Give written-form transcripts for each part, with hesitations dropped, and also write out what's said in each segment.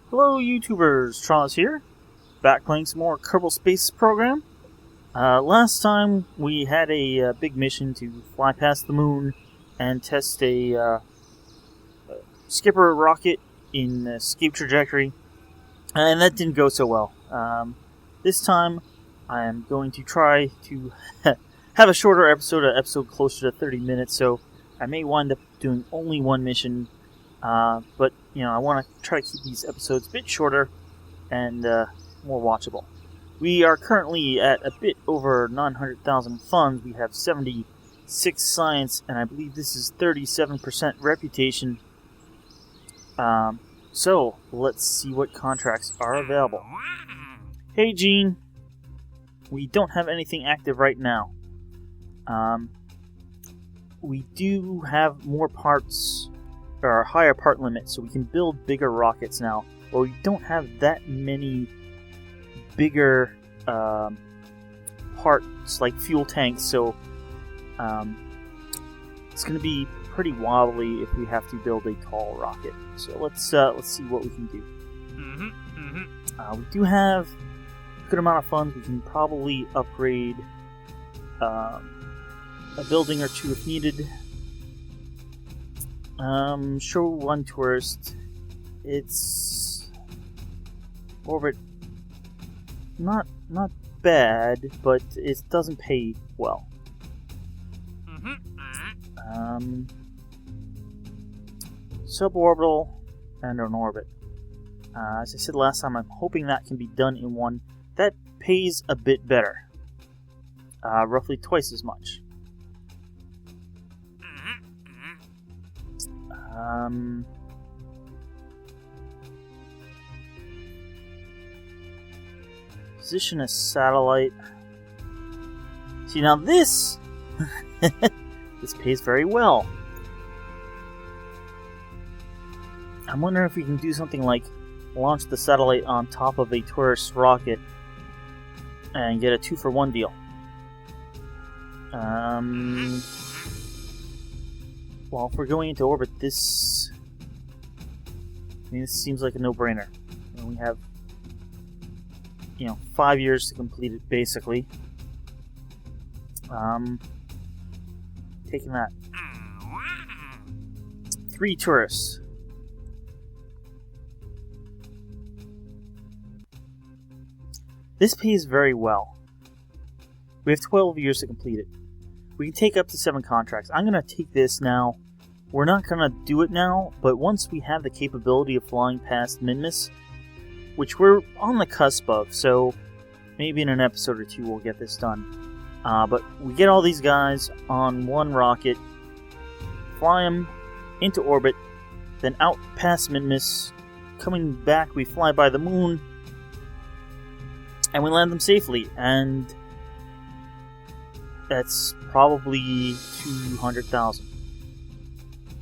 Hello YouTubers, Charles here, back playing some more Kerbal Space Program. Last time we had a big mission to fly past the moon and test a skipper rocket in escape trajectory, and that didn't go so well. This time I am going to try to have a shorter episode, an episode closer to 30 minutes, so I may wind up doing only one mission. But, you know, I want to try to keep these episodes a bit shorter and more watchable. We are currently at a bit over 900,000 funds. We have 76 science, and I believe this is 37% reputation. So, let's see what contracts are available. Hey, Gene. We don't have anything active right now. We do have more parts, or a higher part limit, so we can build bigger rockets now. But we don't have that many bigger parts like fuel tanks, so it's going to be pretty wobbly if we have to build a tall rocket. So let's see what we can do. We do have a good amount of funds. We can probably upgrade a building or two if needed. Show one tourist. It's orbit. Not bad, but it doesn't pay well. Suborbital and an orbit. As I said last time, I'm hoping that can be done in one. That pays a bit better. Roughly twice as much. Position a satellite. See, now this this pays very well. I'm wondering if we can do something like launch the satellite on top of a tourist rocket and get a 2-for-1 deal. Well, if we're going into orbit, this seems like a no-brainer. And we have, 5 years to complete it, basically. Taking that. 3 tourists. This pays very well. We have 12 years to complete it. We can take up to 7 contracts. I'm going to take this now. We're not going to do it now, but once we have the capability of flying past Minmus, which we're on the cusp of, so maybe in an episode or 2 we'll get this done. But we get all these guys on one rocket, fly them into orbit, then out past Minmus. Coming back, we fly by the moon, and we land them safely, and that's probably 200,000.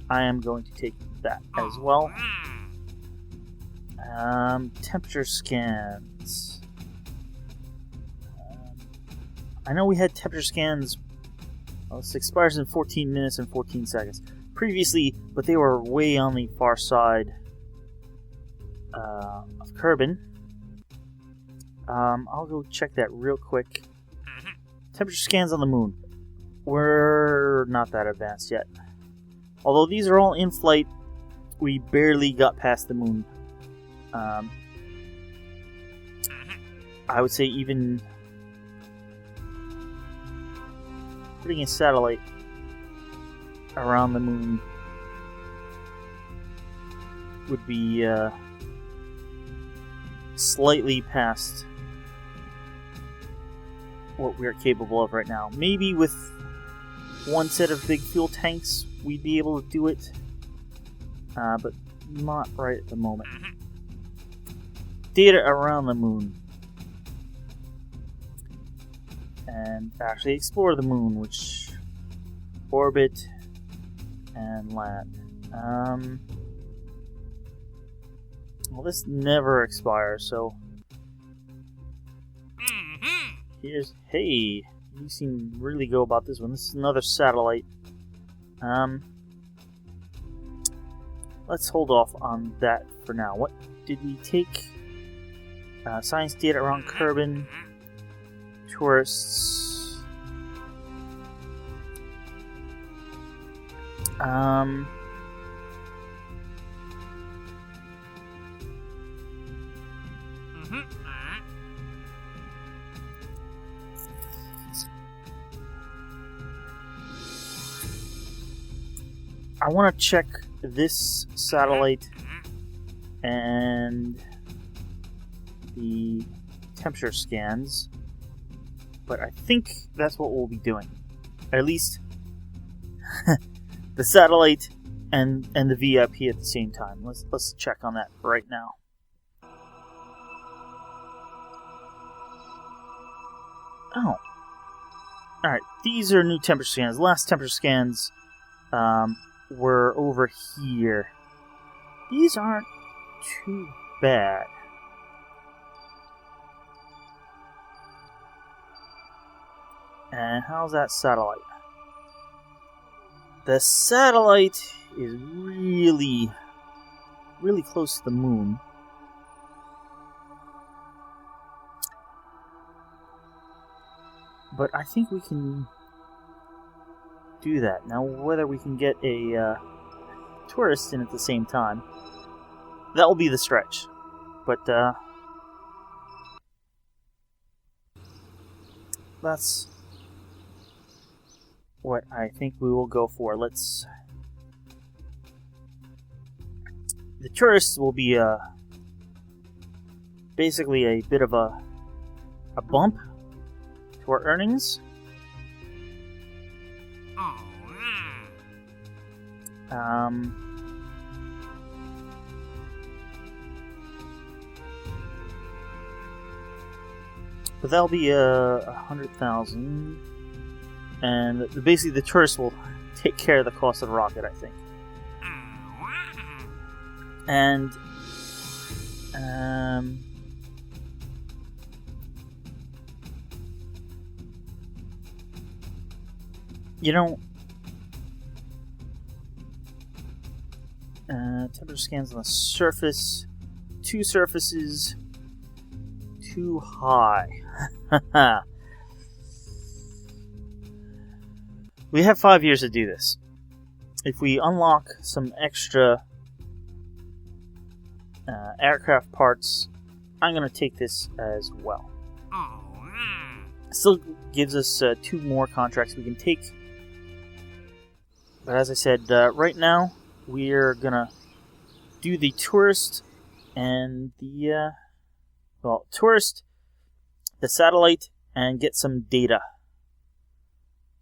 I am going to take that as well. Temperature scans. I know we had temperature scans. Well, this expires in 14 minutes and 14 seconds previously, but they were way on the far side of Kerbin. I'll go check that real quick. Temperature scans on the moon. We're not that advanced yet. Although these are all in flight, we barely got past the moon. I would say even putting a satellite around the moon would be slightly past what we are capable of right now. Maybe with one set of big fuel tanks we'd be able to do it, but not right at the moment. Data around the moon. And actually explore the moon, which orbit and land. Well, this never expires, so here's, hey, you seem to really go about this one. This is another satellite. let's hold off on that for now. What did we take? Science data around Kerbin. Tourists. I want to check this satellite and the temperature scans, but I think that's what we'll be doing. At least the satellite and the VIP at the same time. Let's check on that right now. Oh. Alright, these are new temperature scans. The last temperature scans were over here. These aren't too bad. And how's that satellite? The satellite is really close to the moon. But I think we can do that. Now, whether we can get a tourist in at the same time, that will be the stretch. But that's what I think we will go for. The tourists will be basically a bit of a bump to our earnings. But that'll be 100,000, and basically the tourists will take care of the cost of the rocket, I think. And you know, temperature scans on the surface, 2 surfaces, too high. We have 5 years to do this. If we unlock some extra aircraft parts, I'm going to take this as well. Still gives us 2 more contracts we can take. But as I said, right now we're going to do the tourist and the tourist, the satellite, and get some data.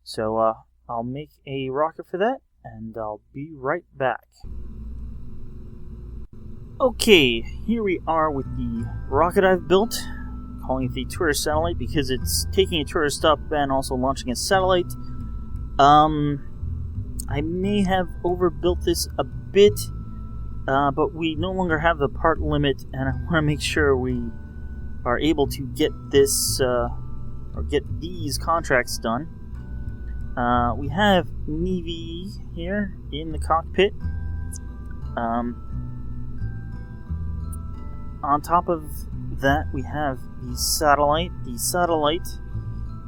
So I'll make a rocket for that, and I'll be right back. Okay, here we are with the rocket I've built, calling it the tourist satellite because it's taking a tourist up and also launching a satellite. I may have overbuilt this a bit, but we no longer have the part limit, and I want to make sure we are able to get this, or get these contracts done. We have Navy here in the cockpit. On top of that, we have the satellite. The satellite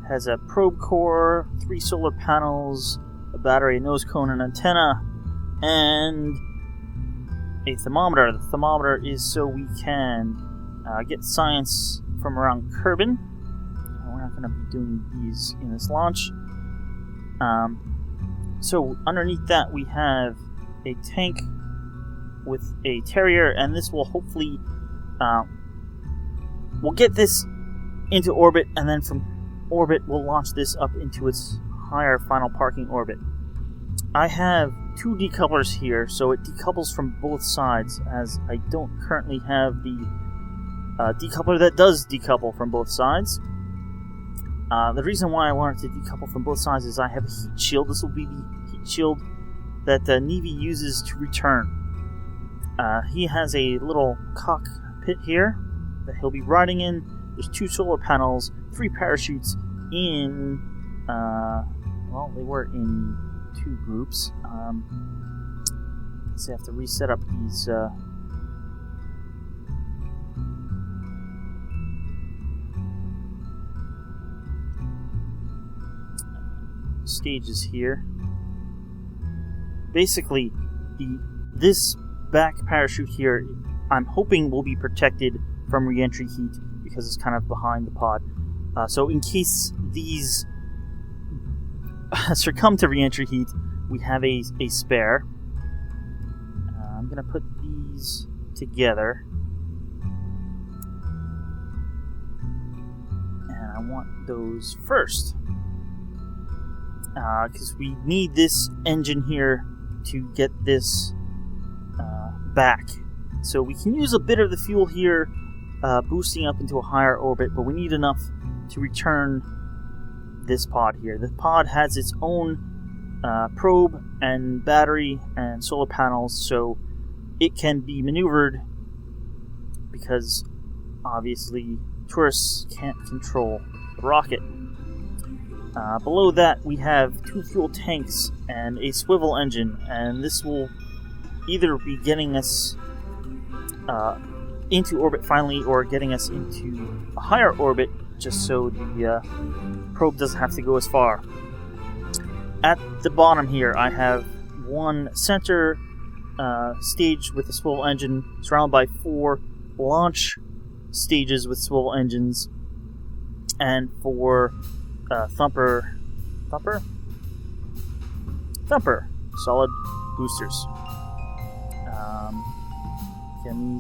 has a probe core, 3 solar panels, a battery, a nose cone, an antenna, and a thermometer. The thermometer is so we can get science from around Kerbin. We're not going to be doing these in this launch. So underneath that we have a tank with a Terrier, and this will hopefully we'll get this into orbit, and then from orbit we'll launch this up into its higher final parking orbit. I have 2 decouplers here, so it decouples from both sides, as I don't currently have the decoupler that does decouple from both sides. The reason why I wanted to decouple from both sides is I have a heat shield. This will be the heat shield that Navy uses to return. He has a little cockpit here that he'll be riding in. There's 2 solar panels, 3 parachutes in, well, they were in 2 groups. So I have to reset up these stages here. Basically, this back parachute here, I'm hoping will be protected from re-entry heat because it's kind of behind the pod. So in case these succumb to re-entry heat, we have a spare. I'm going to put these together. And I want those first. Because we need this engine here to get this back. So we can use a bit of the fuel here, boosting up into a higher orbit, but we need enough to return this pod here. The pod has its own probe and battery and solar panels, so it can be maneuvered because obviously tourists can't control the rocket. Below that we have 2 fuel tanks and a swivel engine, and this will either be getting us into orbit finally or getting us into a higher orbit just so the probe doesn't have to go as far. At the bottom here I have one center stage with a swivel engine surrounded by 4 launch stages with swivel engines and 4 Thumper solid boosters. Can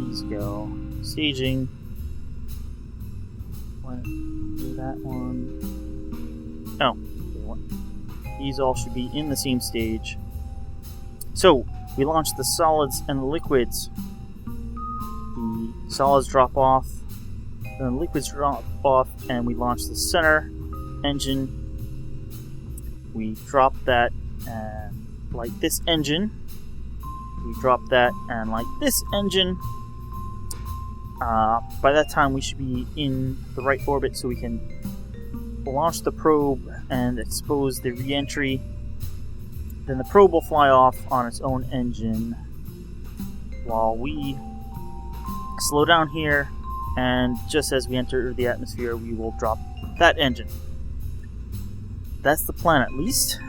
these go? Staging. That one. Oh, these all should be in the same stage. So we launch the solids and the liquids. The solids drop off. Then the liquids drop off, and we launch the center engine. We drop that and light this engine. We drop that and light this engine. By that time, we should be in the right orbit so we can launch the probe and expose the re-entry. Then the probe will fly off on its own engine while we slow down here. And just as we enter the atmosphere, we will drop that engine. That's the plan, at least.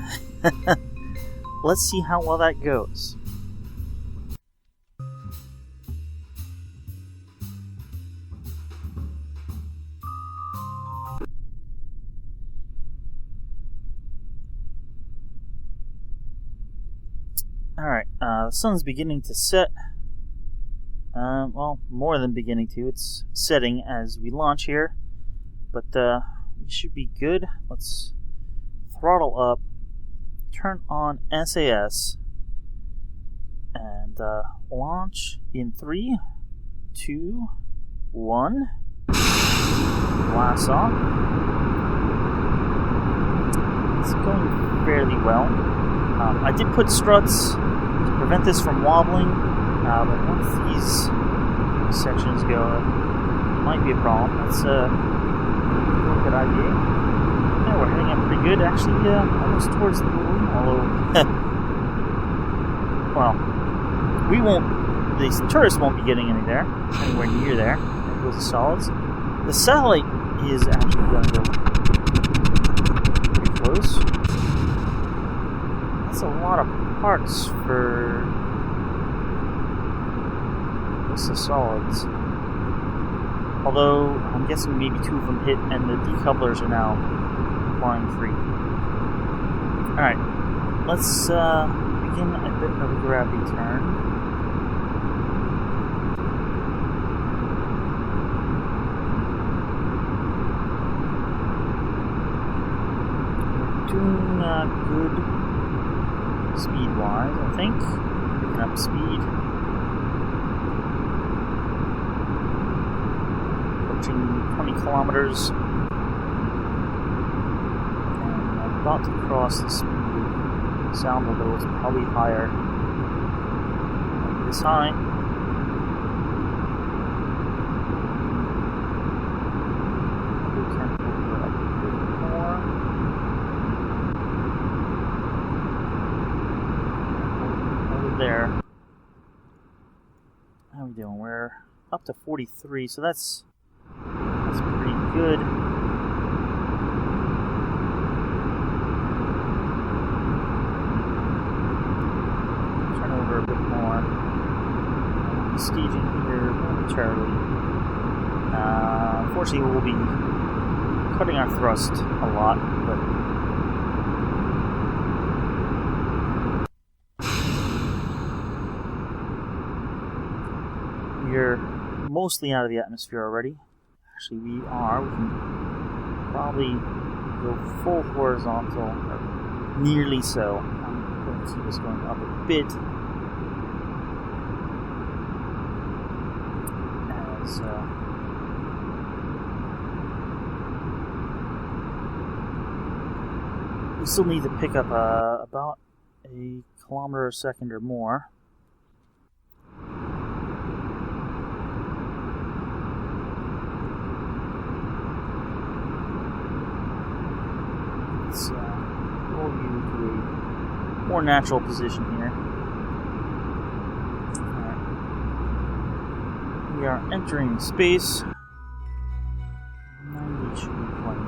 Let's see how well that goes. Alright, the sun's beginning to set. Well, more than beginning to. It's setting as we launch here. But we should be good. Let's throttle up, turn on SAS, and launch in 3, 2, 1. Blast off. It's going fairly well. I did put struts to prevent this from wobbling. But once these sections go, it might be a problem. Let's look at IBA. Yeah, we're heading up pretty good, actually, almost towards the moon, although, well, the tourists won't be getting anywhere near there. There goes the solids. The satellite is actually going to go pretty close. That's a lot of parts for the solids. Although, I'm guessing maybe 2 of them hit and the decouplers are now flying free. Alright, let's begin a bit of a gravity turn. We're doing good speed-wise, I think. Picking up speed. 20 kilometers, and I'm about to cross the speed of sound, although it's probably higher than this high. We can over a bit more. there. How are we doing? We're up to 43, so that's pretty good. Turn over a bit more. Staging here momentarily. Unfortunately, we'll be cutting our thrust a lot, but we're mostly out of the atmosphere already. Actually, we are. We can probably go full horizontal, or nearly so. I'm going to keep this going up a bit. As we still need to pick up about a kilometer a second or more. Let's roll you to a more natural position here. Alright. We are entering space. 90 should be plenty.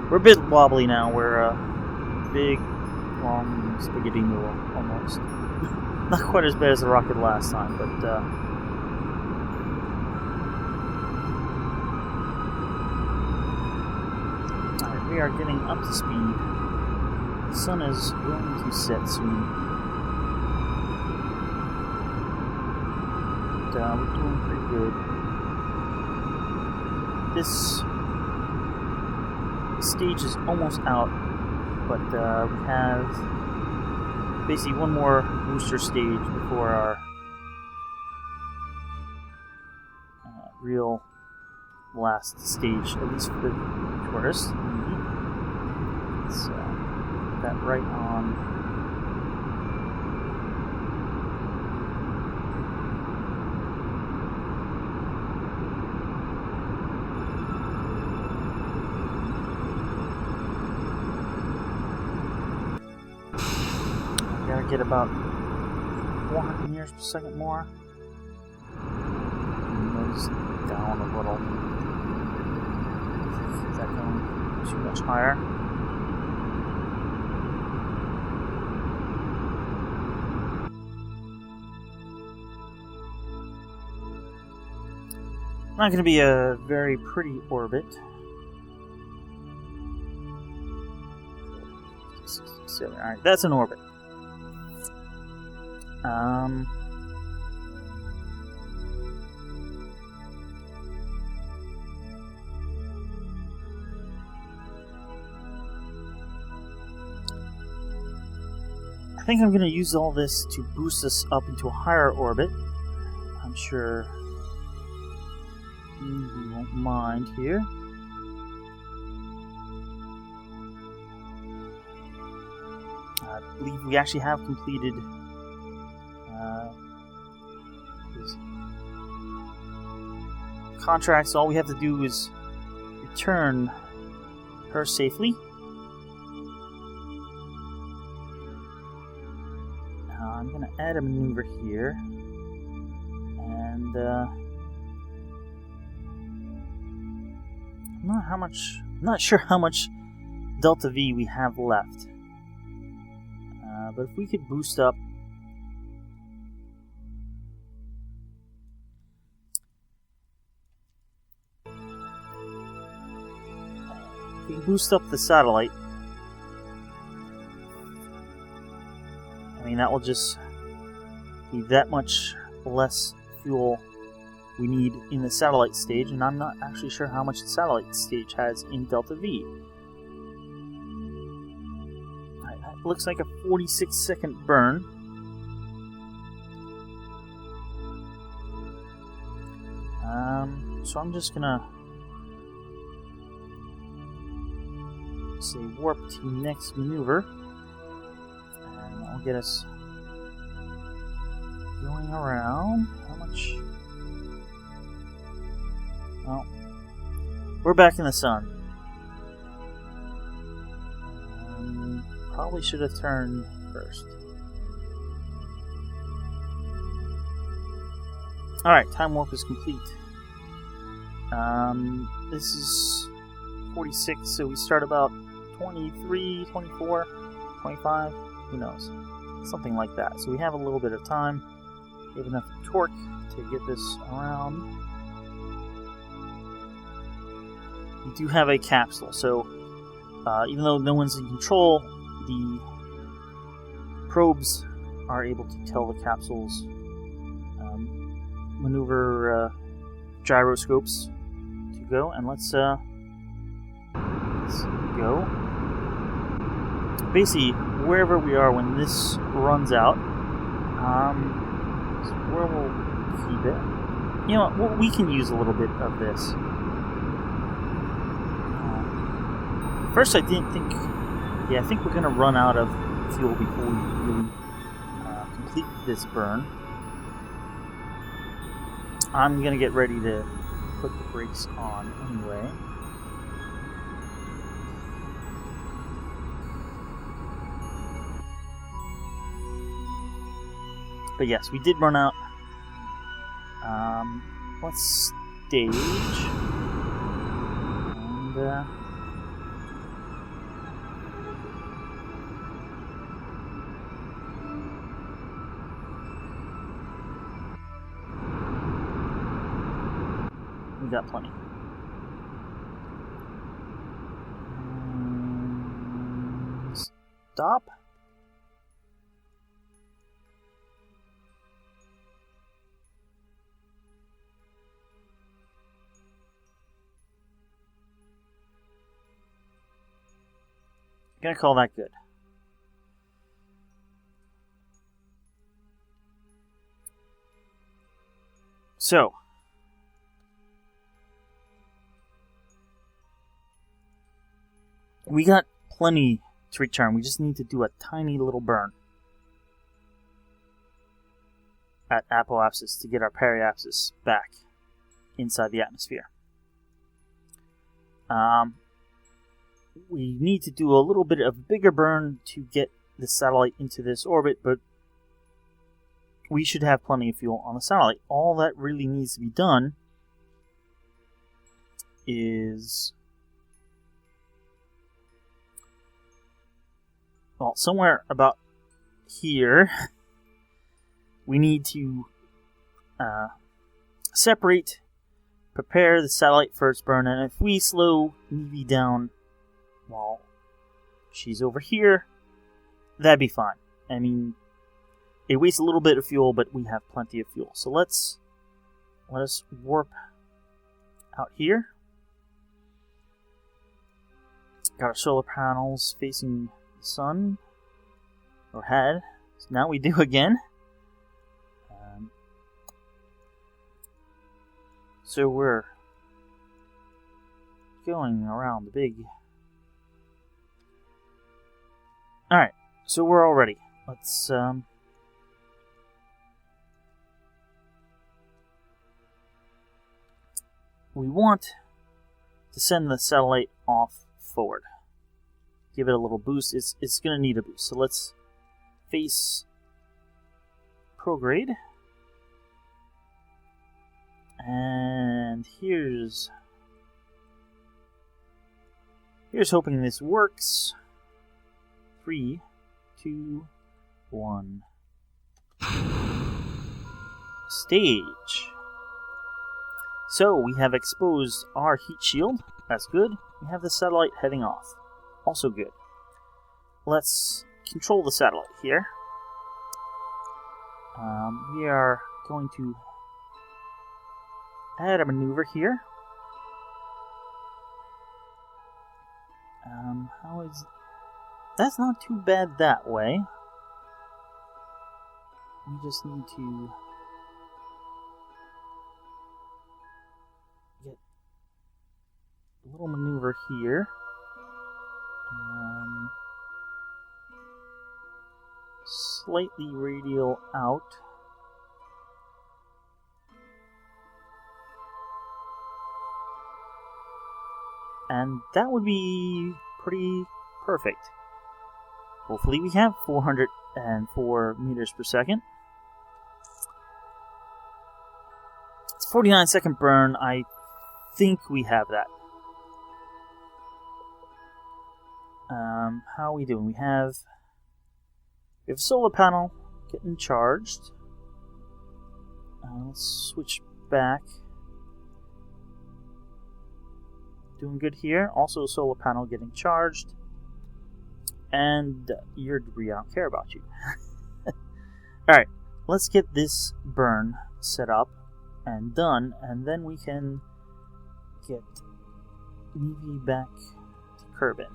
We're a bit wobbly now. We're a big, long spaghetti noodle, almost. Not quite as bad as the rocket last time, but alright, we are getting up to speed. The sun is going to set soon. But, we're doing pretty good. This stage is almost out, but we have basically one more booster stage before our real last stage, at least for the tourists. Let's put that right on. Get about 400 meters per second more. Nose down a little. Is that going too much higher? Not going to be a very pretty orbit. 67. Alright, that's an orbit. I think I'm going to use all this to boost us up into a higher orbit. I'm sure you won't mind here. I believe we actually have completed his contract, so all we have to do is return her safely. I'm going to add a maneuver here, and I'm not sure how much Delta V we have left. But if we could boost up the satellite, I mean, that will just be that much less fuel we need in the satellite stage, and I'm not actually sure how much the satellite stage has in Delta V. That looks like a 46-second burn. So I'm just gonna say warp to next maneuver, and that'll get us going around. How much? Well, We're back in the sun. Probably should have turned first. Alright, time warp is complete. This is 46, so we start about 23, 24, 25, who knows. Something like that. So we have a little bit of time. We have enough torque to get this around. We do have a capsule, so even though no one's in control, the probes are able to tell the capsule's maneuver gyroscopes to go, and let's go. Basically, wherever we are when this runs out, is where we'll keep it. You know, we can use a little bit of this. First, I didn't think. Yeah, I think we're gonna run out of fuel before we really complete this burn. I'm gonna get ready to put the brakes on anyway. But yes, we did run out. Let's stage. And, we got plenty. Stop. Gonna call that good. So, we got plenty to return. We just need to do a tiny little burn at apoapsis to get our periapsis back inside the atmosphere. We need to do a little bit of a bigger burn to get the satellite into this orbit, but we should have plenty of fuel on the satellite. All that really needs to be done is, well, somewhere about here, we need to separate, prepare the satellite for its burn, and if we slow Nevy down while she's over here, that'd be fine. I mean, it wastes a little bit of fuel, but we have plenty of fuel. So let us warp out here. Got our solar panels facing the sun, or had. So now we do again. So we're going around the big. Alright, so we're all ready. Let's we want to send the satellite off forward. Give it a little boost. It's going to need a boost. So let's face prograde. And here's hoping this works. 3, 2, 1. Stage. So we have exposed our heat shield. That's good. We have the satellite heading off. Also good. Let's control the satellite here. We are going to add a maneuver here. How is... That's not too bad that way. We just need to get a little maneuver here. Slightly radial out. And that would be pretty perfect. Hopefully we have 404 meters per second. It's 49-second burn. I think we have that. How are we doing? We have a solar panel getting charged. Let's switch back. Doing good here. Also a solar panel getting charged. And your debris, I don't care about you. Alright, let's get this burn set up and done, and then we can get Nevy back to Kerbin.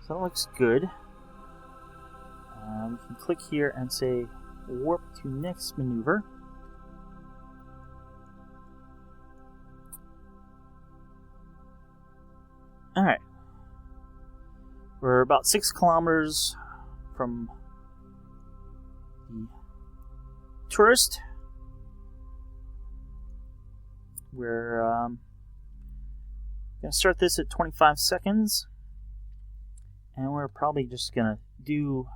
So that looks good. We can click here and say warp to next maneuver. Alright. We're about 6 kilometers from the tourist. We're going to start this at 25 seconds. And we're probably just going to do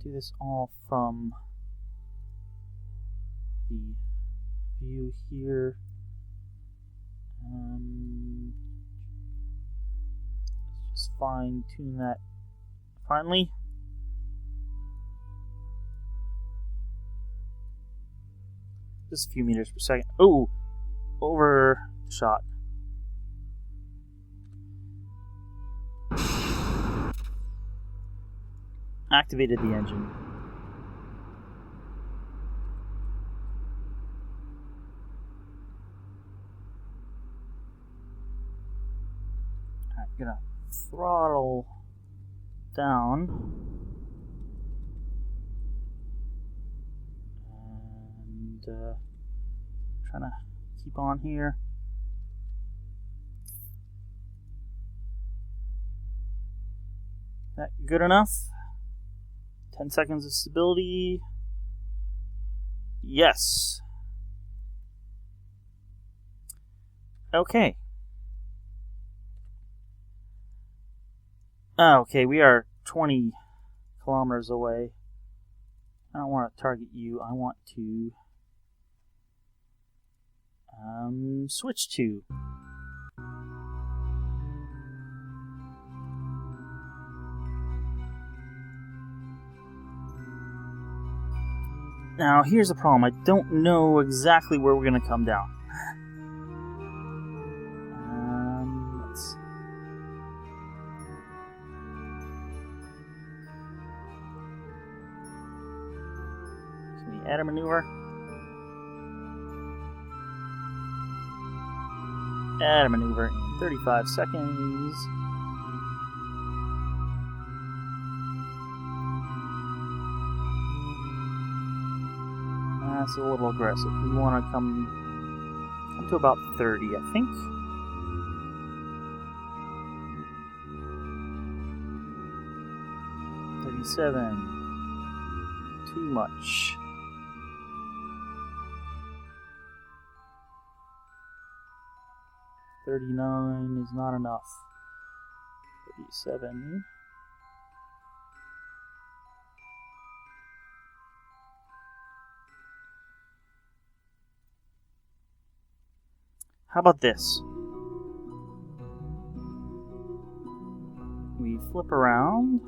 this all from the view here. Let's just fine tune that finally. Just a few meters per second. Oh, overshot. Activated the engine. I'm gonna throttle down and trying to keep on here. That good enough? 10 seconds of stability. Yes. Okay. Okay, we are 20 kilometers away. I don't want to target you. I want to switch to. Now, here's the problem. I don't know exactly where we're going to come down. Let's see. Can we add a maneuver? Add a maneuver in 35 seconds. That's a little aggressive. We want to come to about 30, I think. $37. Too much. $39 is not enough. $37. How about this? We flip around.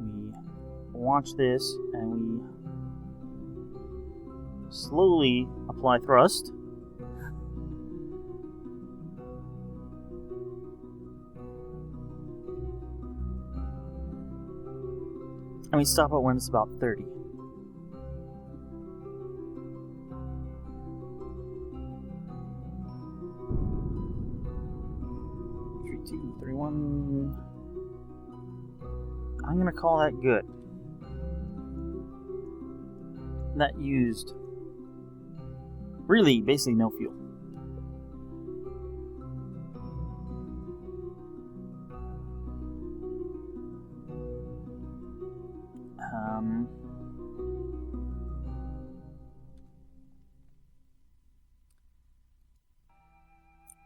We launch this and we slowly apply thrust. And we stop it when it's about 30. 31. I'm gonna call that good. That used really basically no fuel.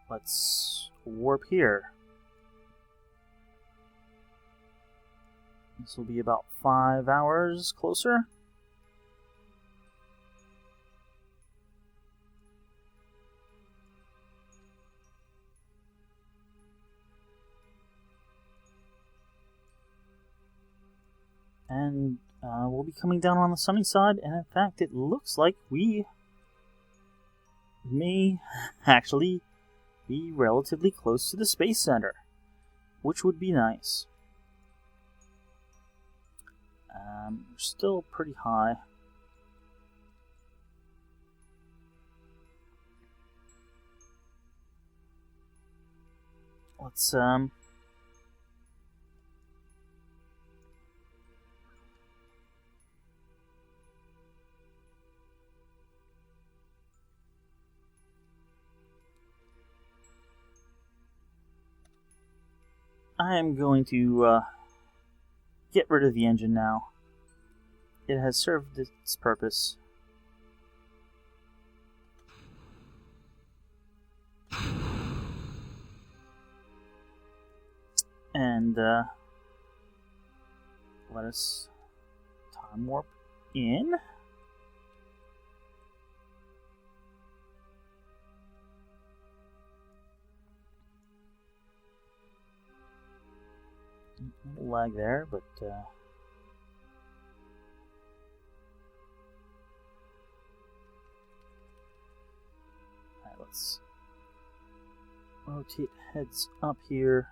Let's warp here. This will be about 5 hours closer. And we'll be coming down on the sunny side, and in fact, it looks like we may actually be relatively close to the Space Center, which would be nice. We're still pretty high. Let's I am going to get rid of the engine now. It has served its purpose. And let us time warp in. A little lag there, but alright, let's rotate heads up here.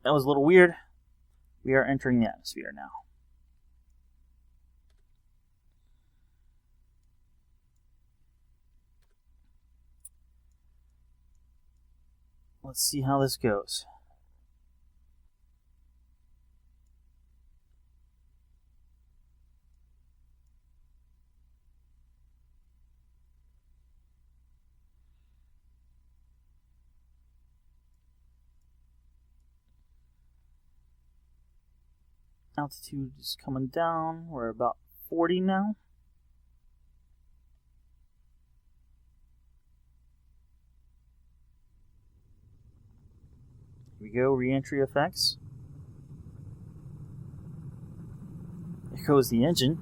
That was a little weird. We are entering the atmosphere now. Let's see how this goes. Altitude is coming down. We're about 40 now. Here we go, re-entry effects. There goes the engine.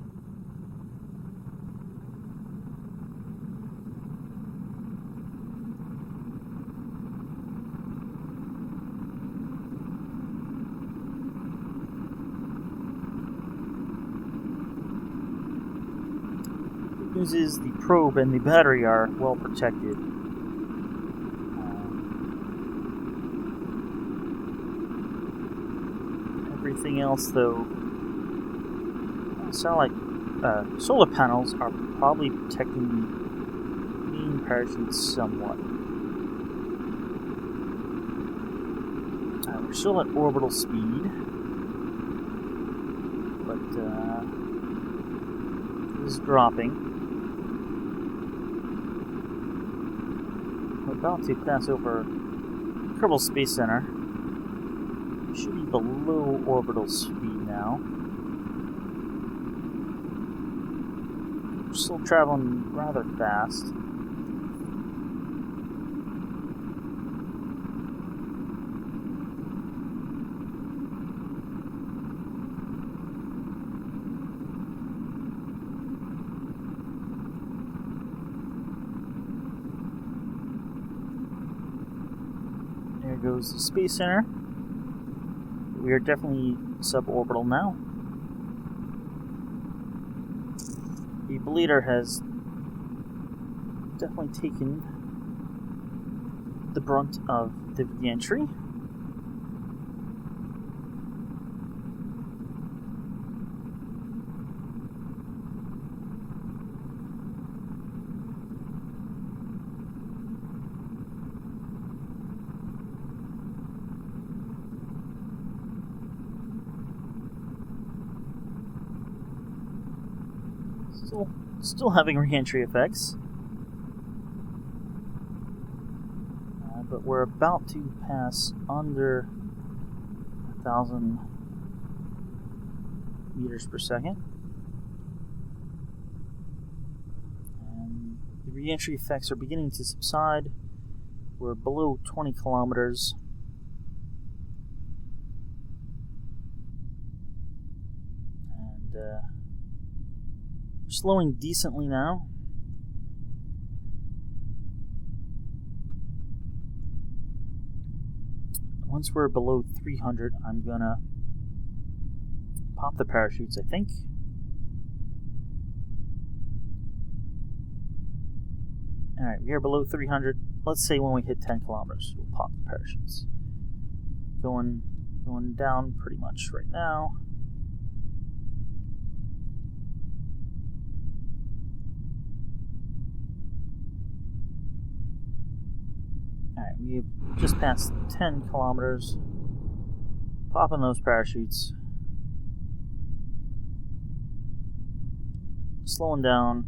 Good news is the probe and the battery are well protected. Everything else, though, sound like solar panels are probably protecting the main parachute somewhat. We're still at orbital speed, but it is dropping. We're about to pass over Kerbal Space Center. Should be below orbital speed now. We're still traveling rather fast. There goes the Space Center. We are definitely suborbital now. The bleeder has definitely taken the brunt of the re-entry. Still having re-entry effects. But we're about to pass under 1,000 meters per second. And the re-entry effects are beginning to subside. We're below 20 kilometers. And we're slowing decently now. Once we're below 300, I'm gonna pop the parachutes, I think. Alright, we are below 300. Let's say when we hit 10 kilometers, we'll pop the parachutes. Going down pretty much right now. Alright, we've just passed 10 kilometers. Popping those parachutes. Slowing down.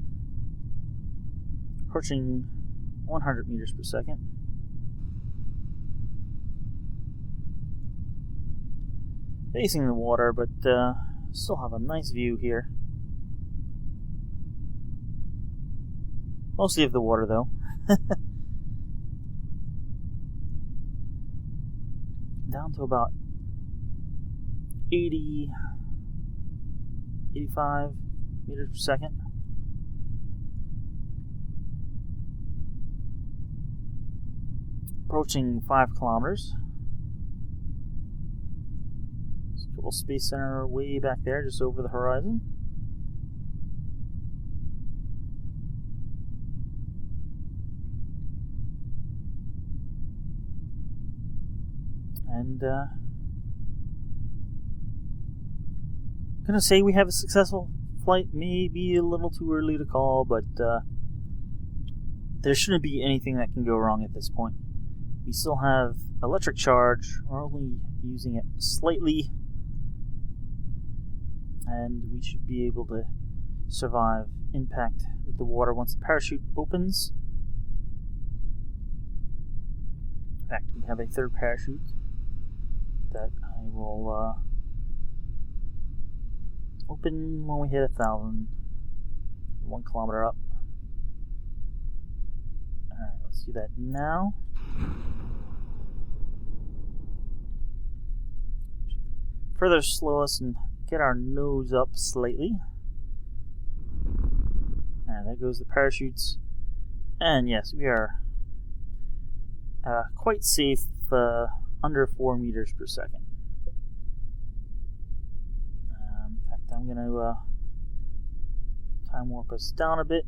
Approaching 100 meters per second. Facing the water, but still have a nice view here. Mostly of the water, though. Down to about 80, 85 meters per second. Approaching 5 kilometers. Kerbal Space Center way back there, just over the horizon. And gonna say we have a successful flight. Maybe a little too early to call, but there shouldn't be anything that can go wrong at this point. We still have electric charge. We're only using it slightly, and we should be able to survive impact with the water once the parachute opens. In fact, we have a third parachute that I will open when we hit 1,000, 1 kilometer up. Alright, let's do that now. Further slow us and get our nose up slightly. And there goes the parachutes. And yes, we are quite safe, under 4 meters per second. In fact, I'm going to time warp us down a bit.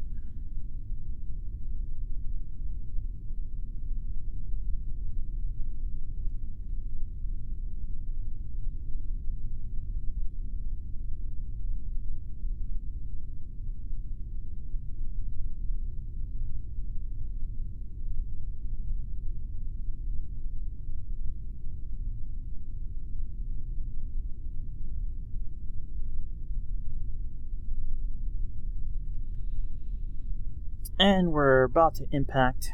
And we're about to impact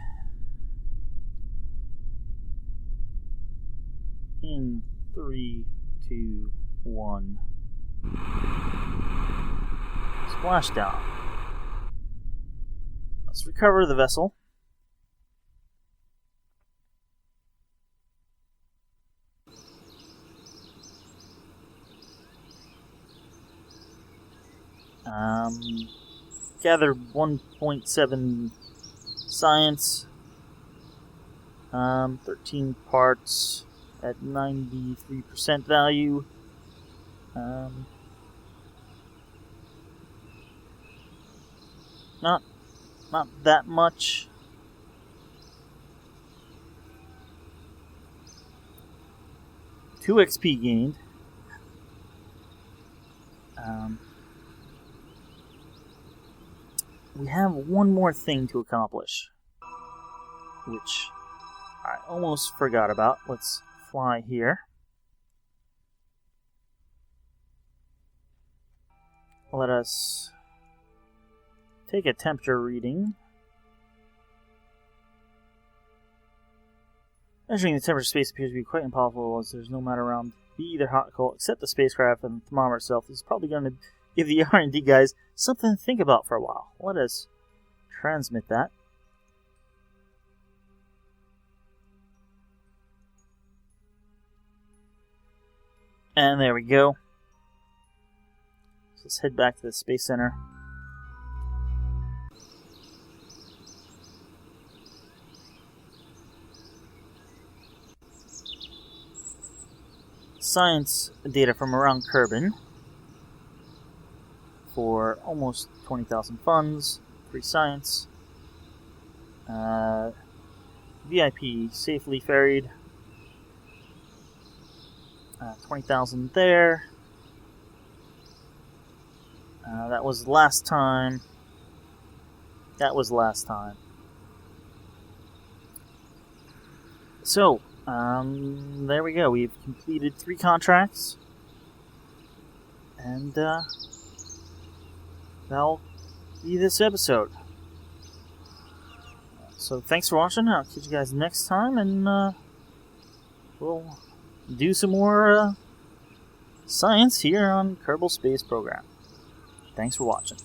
in 3, 2, 1. Splashdown. Let's recover the vessel. Gathered 1.7 science, 13 parts at 93% value. Not that much. Two XP gained. We have one more thing to accomplish, which I almost forgot about. Let's fly here. Let us Take a temperature reading. Measuring the temperature of space appears to be quite impossible as there's no matter around be either hot or cold except the spacecraft, and the thermometer itself is probably going to give the R&D guys something to think about for a while. Let us transmit that. And there we go. So let's head back to the Space Center. Science data from around Kerbin for almost 20,000 funds, free science. VIP safely ferried. 20,000 there. That was last time. So, there we go. We've completed 3 contracts. And, that'll be this episode. So, thanks for watching. I'll catch you guys next time, and, we'll do some more, science here on Kerbal Space Program. Thanks for watching.